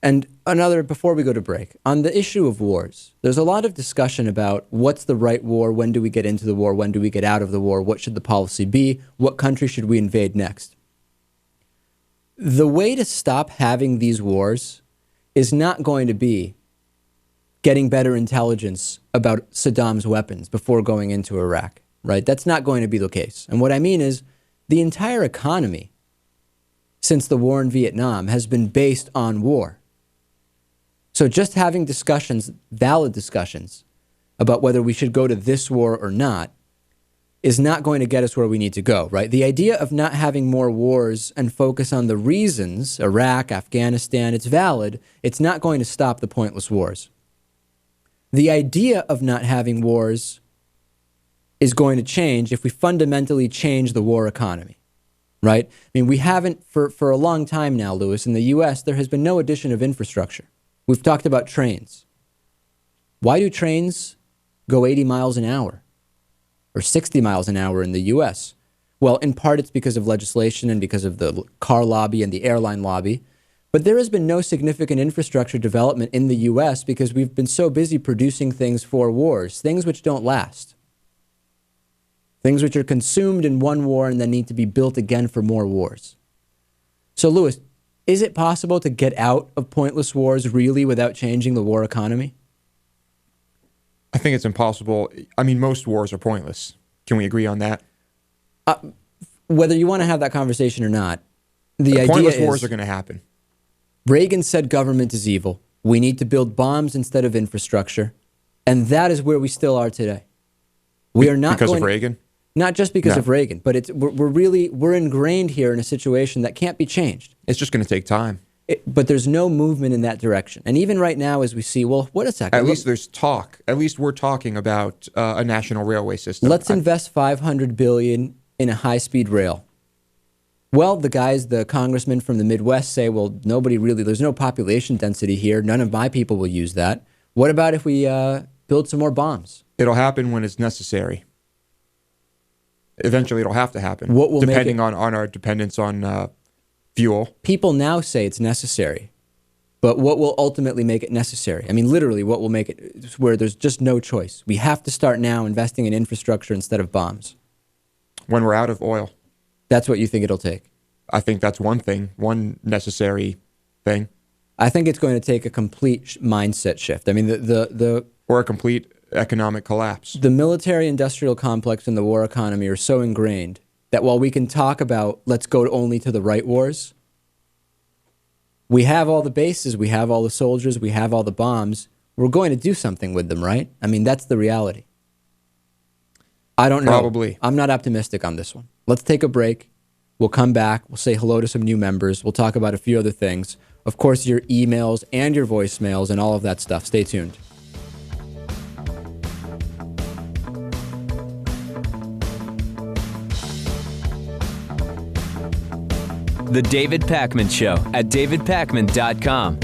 And another, before we go to break, on the issue of wars, there's a lot of discussion about what's the right war, when do we get into the war, when do we get out of the war, what should the policy be, what country should we invade next. The way to stop having these wars is not going to be getting better intelligence about Saddam's weapons before going into Iraq, right? That's not going to be the case. And what I mean is the entire economy since the war in Vietnam has been based on war. So just having discussions, valid discussions, about whether we should go to this war or not is not going to get us where we need to go, right? The idea of not having more wars and focus on the reasons, Iraq, Afghanistan, it's valid. It's not going to stop the pointless wars. The idea of not having wars is going to change if we fundamentally change the war economy, right? I mean, we haven't, for a long time now, Lewis, in the U.S., there has been no addition of infrastructure. We've talked about trains. Why do trains go 80 miles an hour or 60 miles an hour in the U.S.? Well, in part, it's because of legislation and because of the car lobby and the airline lobby. But there has been no significant infrastructure development in the U.S. because we've been so busy producing things for wars, things which don't last, things which are consumed in one war and then need to be built again for more wars. So, Lewis, is it possible to get out of pointless wars really without changing the war economy? I think it's impossible. I mean, most wars are pointless. Can we agree on that? Whether you want to have that conversation or not, the idea pointless is wars are going to happen. Reagan said government is evil. We need to build bombs instead of infrastructure. And that is where we still are today. We are not because of Reagan? Not just because of Reagan, but we're ingrained here in a situation that can't be changed. It's just going to take time. But there's no movement in that direction. And even right now, as we see, well, what a second. At least there's talk. At least we're talking about a national railway system. Let's invest $500 billion in a high-speed rail. Well, the congressmen from the Midwest say, well, there's no population density here. None of my people will use that. What about if we build some more bombs? It'll happen when it's necessary. Eventually, it'll have to happen. What will depending on our dependence on fuel. People now say it's necessary, but what will ultimately make it necessary? I mean, literally, what will make it where there's just no choice? We have to start now investing in infrastructure instead of bombs. When we're out of oil. That's what you think it'll take? I think that's one thing, one necessary thing. I think it's going to take a complete mindset shift. I mean, or a complete economic collapse. The military-industrial complex and the war economy are so ingrained that while we can talk about let's go only to the right wars, we have all the bases, we have all the soldiers, we have all the bombs. We're going to do something with them, right? I mean, that's the reality. I don't know. Probably. I'm not optimistic on this one. Let's take a break. We'll come back. We'll say hello to some new members. We'll talk about a few other things. Of course, your emails and your voicemails and all of that stuff. Stay tuned. The David Pakman Show at davidpakman.com.